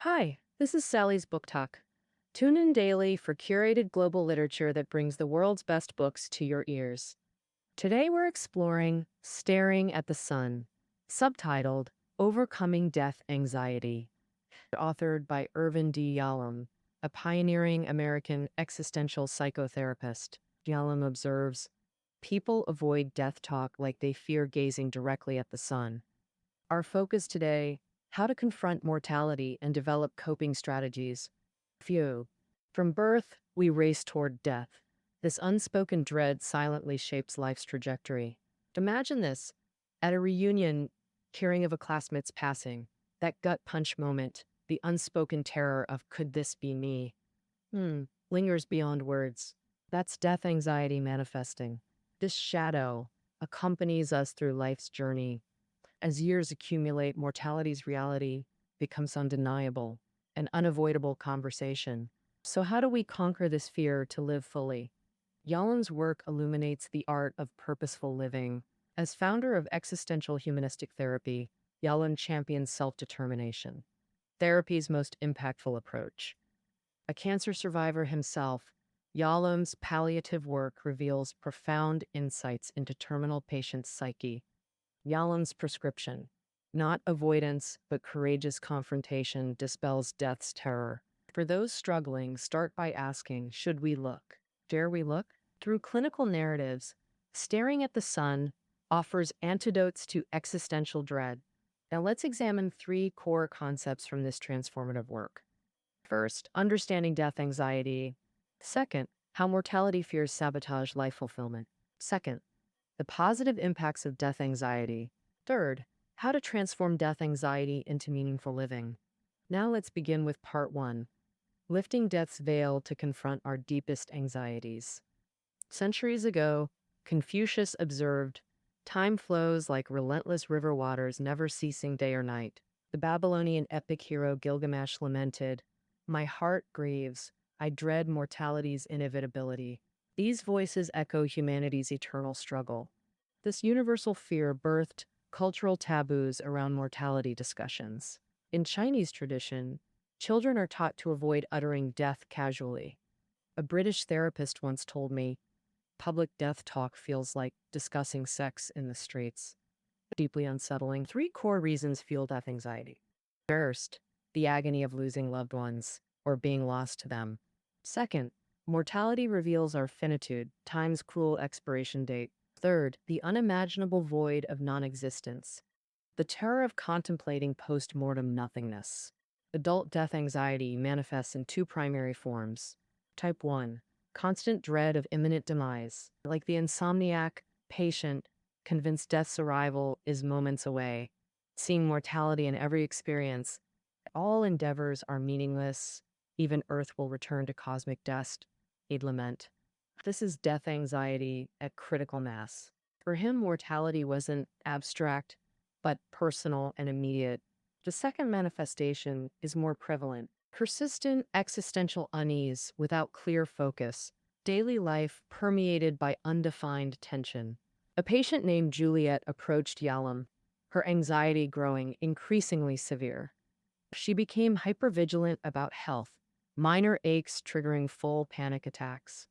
Hi, this is Sally's Book Talk. Tune in daily for curated global literature that brings the world's best books to your ears. Today we're exploring Staring at the Sun, subtitled Overcoming Death Anxiety, authored by Irvin D. Yalom, a pioneering American existential psychotherapist. Yalom observes, people avoid death talk like they fear gazing directly at the sun. Our focus today, how to confront mortality and develop coping strategies. Few. From birth, we race toward death. This unspoken dread silently shapes life's trajectory. Imagine this. At a reunion, hearing of a classmate's passing, that gut punch moment, the unspoken terror of could this be me? Lingers beyond words. That's death anxiety manifesting. This shadow accompanies us through life's journey. As years accumulate, mortality's reality becomes undeniable, an unavoidable conversation. So, how do we conquer this fear to live fully? Yalom's work illuminates the art of purposeful living. As founder of existential humanistic therapy, Yalom champions self-determination, therapy's most impactful approach. A cancer survivor himself, Yalom's palliative work reveals profound insights into terminal patients' psyche. Yalom's prescription, not avoidance, but courageous confrontation, dispels death's terror. For those struggling, start by asking, should we look? Dare we look? Through clinical narratives, Staring at the Sun offers antidotes to existential dread. Now let's examine three core concepts from this transformative work. First, understanding death anxiety. Second, how mortality fears sabotage life fulfillment. Second, the positive impacts of death anxiety. Third, how to transform death anxiety into meaningful living. Now let's begin with part one, lifting death's veil to confront our deepest anxieties. Centuries ago, Confucius observed, time flows like relentless river waters, never ceasing day or night. The Babylonian epic hero Gilgamesh lamented, my heart grieves, I dread mortality's inevitability. These voices echo humanity's eternal struggle. This universal fear birthed cultural taboos around mortality discussions. In Chinese tradition, children are taught to avoid uttering death casually. A British therapist once told me, public death talk feels like discussing sex in the streets. Deeply unsettling. Three core reasons fuel death anxiety. First, the agony of losing loved ones or being lost to them. Second, mortality reveals our finitude, time's cruel expiration date. Third, the unimaginable void of non-existence. The terror of contemplating post-mortem nothingness. Adult death anxiety manifests in two primary forms. Type 1, constant dread of imminent demise, like the insomniac patient convinced death's arrival is moments away, seeing mortality in every experience. All endeavors are meaningless. Even Earth will return to cosmic dust. He'd lament. This is death anxiety at critical mass. For him, mortality wasn't abstract, but personal and immediate. The second manifestation is more prevalent. Persistent existential unease without clear focus. Daily life permeated by undefined tension. A patient named Juliet approached Yalom, her anxiety growing increasingly severe. She became hypervigilant about health, minor aches triggering full panic attacks.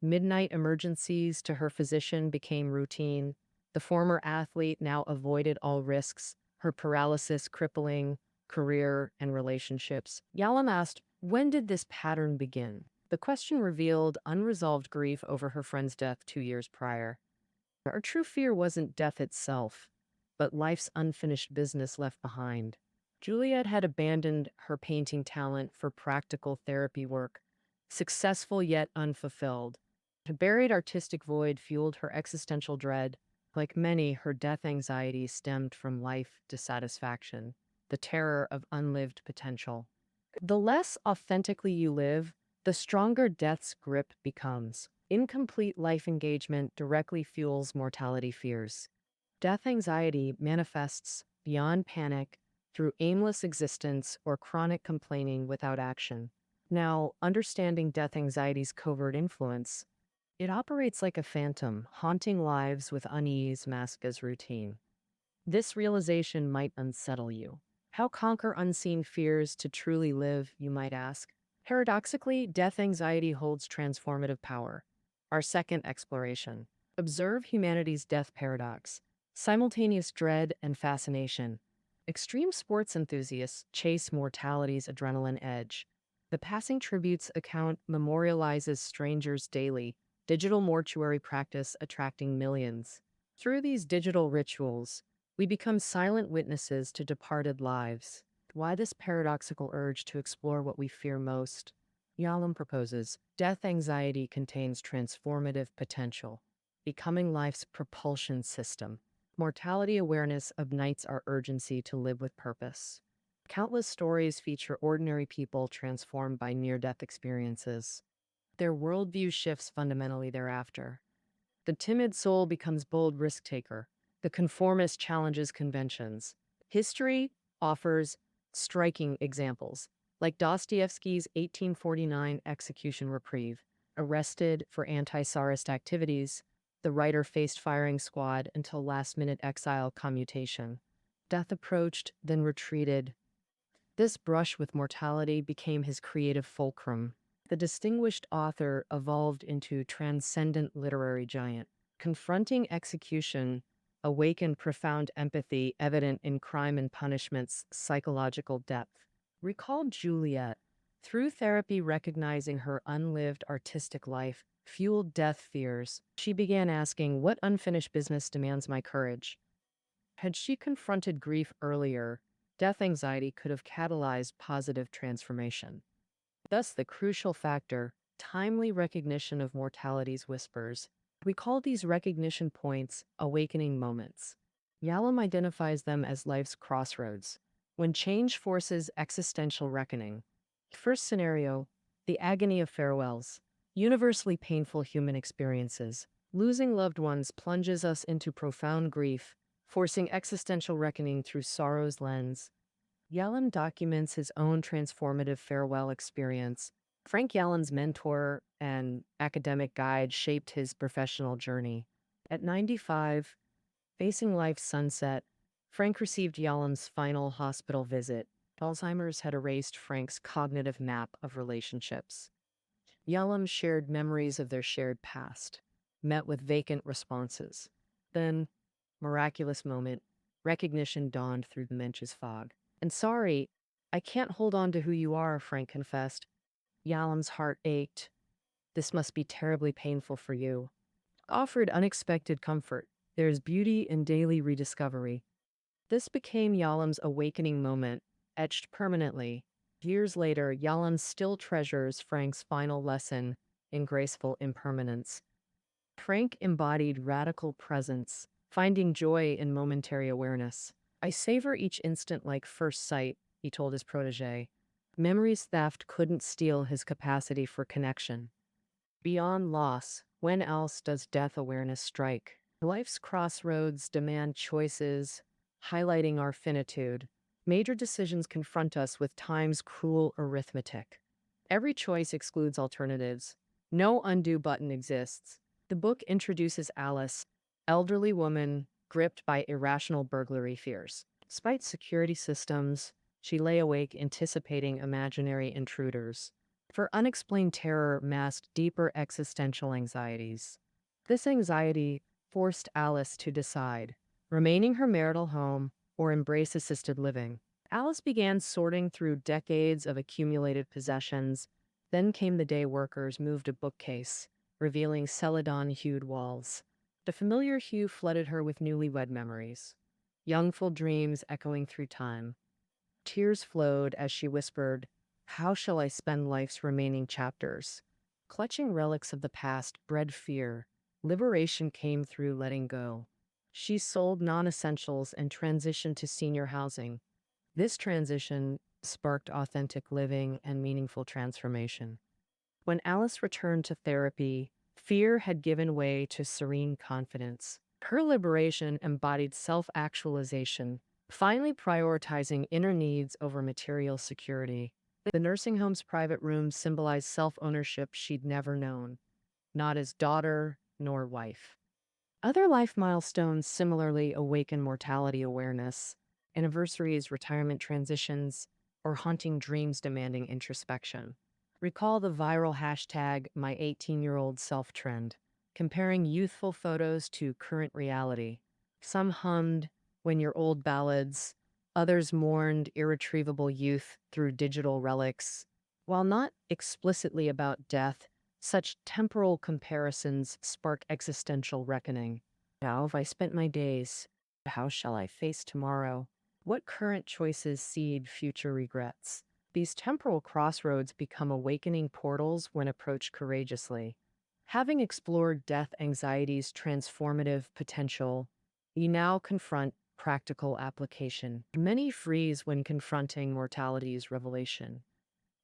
Midnight emergencies to her physician became routine. The former athlete now avoided all risks, her paralysis crippling career and relationships. Yalom asked, when did this pattern begin? The question revealed unresolved grief over her friend's death 2 years prior. Her true fear wasn't death itself, but life's unfinished business left behind. Juliet had abandoned her painting talent for practical therapy work, successful yet unfulfilled. A buried artistic void fueled her existential dread. Like many, her death anxiety stemmed from life dissatisfaction, the terror of unlived potential. The less authentically you live, the stronger death's grip becomes. Incomplete life engagement directly fuels mortality fears. Death anxiety manifests beyond panic through aimless existence or chronic complaining without action. Now, understanding death anxiety's covert influence, it operates like a phantom, haunting lives with unease masked as routine. This realization might unsettle you. How conquer unseen fears to truly live, you might ask? Paradoxically, death anxiety holds transformative power. Our second exploration. Observe humanity's death paradox, simultaneous dread and fascination. Extreme sports enthusiasts chase mortality's adrenaline edge. The passing tributes account memorializes strangers daily, digital mortuary practice attracting millions. Through these digital rituals, we become silent witnesses to departed lives. Why this paradoxical urge to explore what we fear most? Yalom proposes death anxiety contains transformative potential, becoming life's propulsion system. Mortality awareness ignites our urgency to live with purpose. Countless stories feature ordinary people transformed by near death experiences. Their worldview shifts fundamentally thereafter. The timid soul becomes bold risk taker. The conformist challenges conventions. History offers striking examples, like Dostoevsky's 1849 execution reprieve. Arrested for anti-Tsarist activities, the writer faced firing squad until last-minute exile commutation. Death approached, then retreated. This brush with mortality became his creative fulcrum. The distinguished author evolved into transcendent literary giant. Confronting execution awakened profound empathy evident in Crime and Punishment's psychological depth. Recall Juliet. Through therapy recognizing her unlived artistic life fueled death fears, she began asking, what unfinished business demands my courage? Had she confronted grief earlier, death anxiety could have catalyzed positive transformation. Thus, the crucial factor, timely recognition of mortality's whispers. We call these recognition points awakening moments. Yalom identifies them as life's crossroads, when change forces existential reckoning. First scenario, the agony of farewells. Universally painful human experiences. Losing loved ones plunges us into profound grief, forcing existential reckoning through sorrow's lens. Yalom documents his own transformative farewell experience. Frank Yalom's mentor and academic guide shaped his professional journey. At 95, facing life's sunset, Frank received Yalom's final hospital visit. Alzheimer's had erased Frank's cognitive map of relationships. Yalom shared memories of their shared past, met with vacant responses. Then, miraculous moment, recognition dawned through dementia's fog. And sorry, I can't hold on to who you are, Frank confessed. Yalom's heart ached. This must be terribly painful for you. Offered unexpected comfort. There is beauty in daily rediscovery. This became Yalom's awakening moment, etched permanently. Years later, Yalom still treasures Frank's final lesson in graceful impermanence. Frank embodied radical presence, finding joy in momentary awareness. I savor each instant like first sight, he told his protege. Memory's theft couldn't steal his capacity for connection. Beyond loss, when else does death awareness strike? Life's crossroads demand choices, highlighting our finitude. Major decisions confront us with time's cruel arithmetic. Every choice excludes alternatives. No undo button exists. The book introduces Alice, elderly woman gripped by irrational burglary fears. Despite security systems, she lay awake anticipating imaginary intruders. For unexplained terror masked deeper existential anxieties. This anxiety forced Alice to decide, remaining her marital home or embrace assisted living. Alice began sorting through decades of accumulated possessions. Then came the day workers moved a bookcase, revealing celadon-hued walls. The familiar hue flooded her with newlywed memories, youngful dreams echoing through time. Tears flowed as she whispered, "How shall I spend life's remaining chapters?" Clutching relics of the past bred fear. Liberation came through letting go. She sold non-essentials and transitioned to senior housing. This transition sparked authentic living and meaningful transformation. When Alice returned to therapy, fear had given way to serene confidence. Her liberation embodied self-actualization, finally prioritizing inner needs over material security. The nursing home's private rooms symbolized self-ownership she'd never known, not as daughter nor wife. Other life milestones similarly awaken mortality awareness. anniversaries, retirement transitions, or haunting dreams demanding introspection. Recall the viral hashtag my 18-year-old self trend, comparing youthful photos to current reality. Some hummed when your old ballads, others mourned irretrievable youth through digital relics. While not explicitly about death, such temporal comparisons spark existential reckoning. How have I spent my days? How shall I face tomorrow? What current choices seed future regrets? These temporal crossroads become awakening portals when approached courageously. Having explored death anxiety's transformative potential, you now confront practical application. Many freeze when confronting mortality's revelation.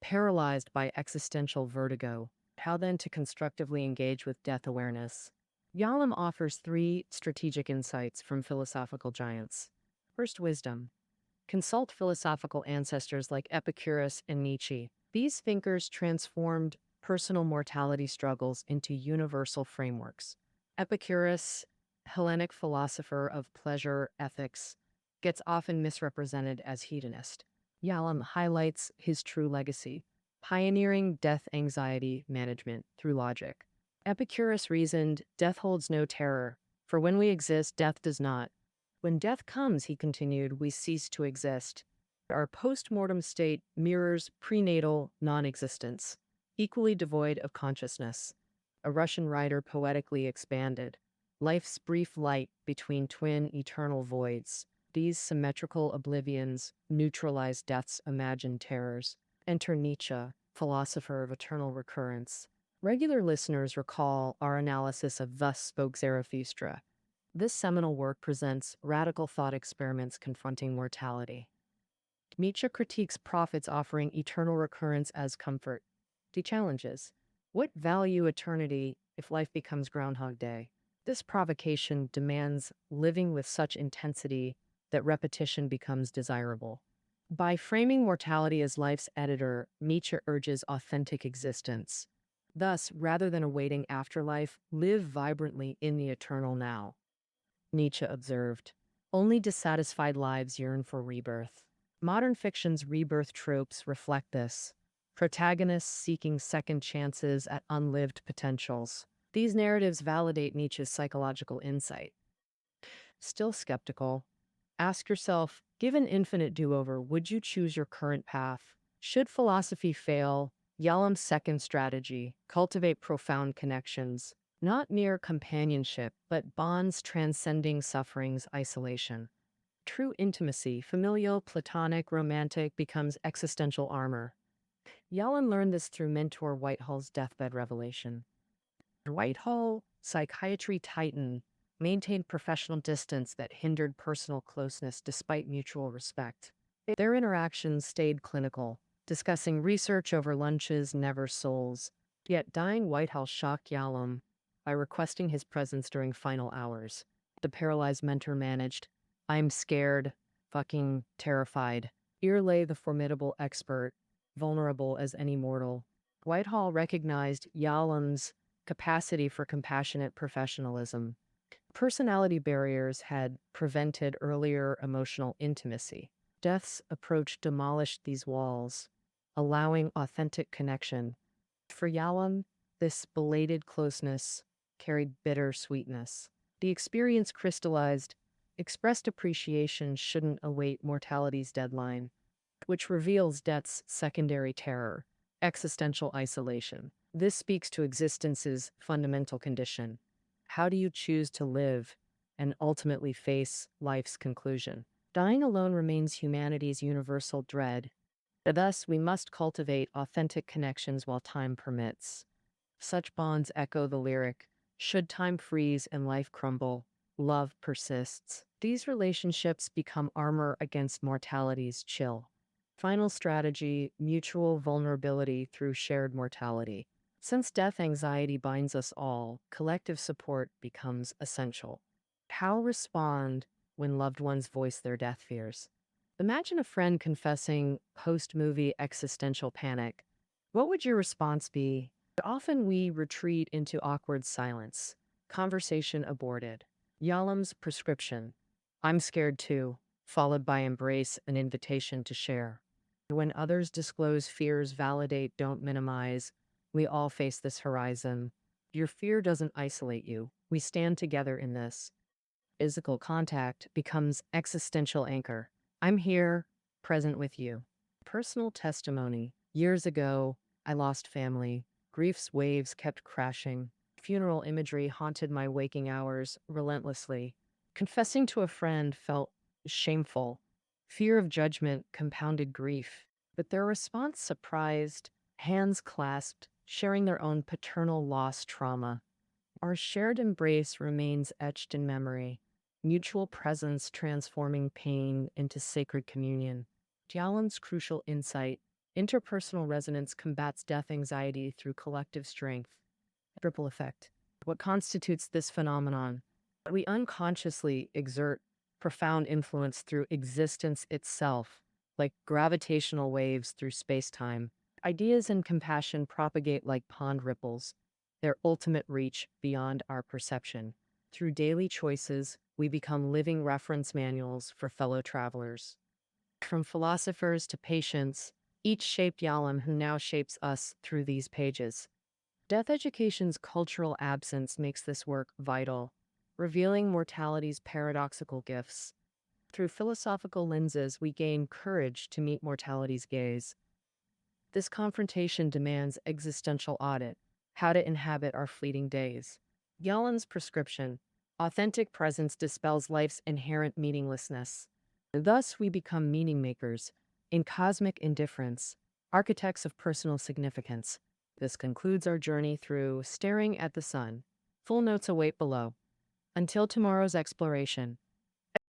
Paralyzed by existential vertigo, how then to constructively engage with death awareness? Yalom offers three strategic insights from philosophical giants. First, wisdom. Consult philosophical ancestors like Epicurus and Nietzsche. These thinkers transformed personal mortality struggles into universal frameworks. Epicurus, Hellenic philosopher of pleasure ethics, gets often misrepresented as hedonist. Yalom highlights his true legacy, pioneering death anxiety management through logic. Epicurus reasoned, death holds no terror, for when we exist, death does not. When death comes, he continued, we cease to exist. Our post-mortem state mirrors prenatal non-existence, equally devoid of consciousness. A Russian writer poetically expanded, life's brief light between twin eternal voids. These symmetrical oblivions neutralize death's imagined terrors. Enter Nietzsche, philosopher of eternal recurrence. Regular listeners recall our analysis of Thus Spoke Zarathustra. This seminal work presents radical thought experiments confronting mortality. Nietzsche critiques prophets offering eternal recurrence as comfort. He challenges, what value eternity if life becomes Groundhog Day? This provocation demands living with such intensity that repetition becomes desirable. By framing mortality as life's editor, Nietzsche urges authentic existence. Thus, rather than awaiting afterlife, live vibrantly in the eternal now. Nietzsche observed, only dissatisfied lives yearn for rebirth. Modern fiction's rebirth tropes reflect this. Protagonists seeking second chances at unlived potentials. These narratives validate Nietzsche's psychological insight. Still skeptical? Ask yourself, given infinite do-over, would you choose your current path? Should philosophy fail, Yalom's second strategy, cultivate profound connections, not mere companionship, but bonds transcending suffering's isolation. True intimacy, familial, platonic, romantic, becomes existential armor. Yalom learned this through mentor Whitehall's deathbed revelation. Whitehall, psychiatry titan, maintained professional distance that hindered personal closeness despite mutual respect. Their interactions stayed clinical, discussing research over lunches, never souls. Yet dying Whitehall shocked Yalom by requesting his presence during final hours. The paralyzed mentor managed, I'm scared, fucking terrified. Here lay the formidable expert, vulnerable as any mortal. Whitehall recognized Yalom's capacity for compassionate professionalism. Personality barriers had prevented earlier emotional intimacy. Death's approach demolished these walls, allowing authentic connection. For Yalom, this belated closeness carried bitter sweetness. The experience crystallized, expressed appreciation shouldn't await mortality's deadline, which reveals death's secondary terror, existential isolation. This speaks to existence's fundamental condition. How do you choose to live and ultimately face life's conclusion? Dying alone remains humanity's universal dread. Thus, we must cultivate authentic connections while time permits. Such bonds echo the lyric, should time freeze and life crumble, love persists. These relationships become armor against mortality's chill. Final strategy, mutual vulnerability through shared mortality. Since death anxiety binds us all, collective support becomes essential. How respond when loved ones voice their death fears? Imagine a friend confessing post-movie existential panic. What would your response be? Often we retreat into awkward silence. Conversation aborted. Yalom's prescription. I'm scared too. followed by embrace, an invitation to share. When others disclose fears, validate, don't minimize, we all face this horizon. Your fear doesn't isolate you. We stand together in this. Physical contact becomes existential anchor. I'm here, present with you. Personal testimony. Years ago, I lost family. Grief's waves kept crashing. Funeral imagery haunted my waking hours relentlessly. Confessing to a friend felt shameful. Fear of judgment compounded grief. But their response surprised, hands clasped, sharing their own paternal loss trauma. Our shared embrace remains etched in memory, mutual presence transforming pain into sacred communion. Yalom's crucial insight: interpersonal resonance combats death anxiety through collective strength. Ripple effect. What constitutes this phenomenon? We unconsciously exert profound influence through existence itself, like gravitational waves through space-time. Ideas and compassion propagate like pond ripples, their ultimate reach beyond our perception. Through daily choices, we become living reference manuals for fellow travelers. From philosophers to patients, each shaped Yalom who now shapes us through these pages. Death education's cultural absence makes this work vital, revealing mortality's paradoxical gifts. Through philosophical lenses, we gain courage to meet mortality's gaze. This confrontation demands existential audit, how to inhabit our fleeting days. Yalom's prescription: authentic presence dispels life's inherent meaninglessness. Thus, we become meaning makers, in cosmic indifference, architects of personal significance. This concludes our journey through Staring at the Sun. Full notes await below. Until tomorrow's exploration.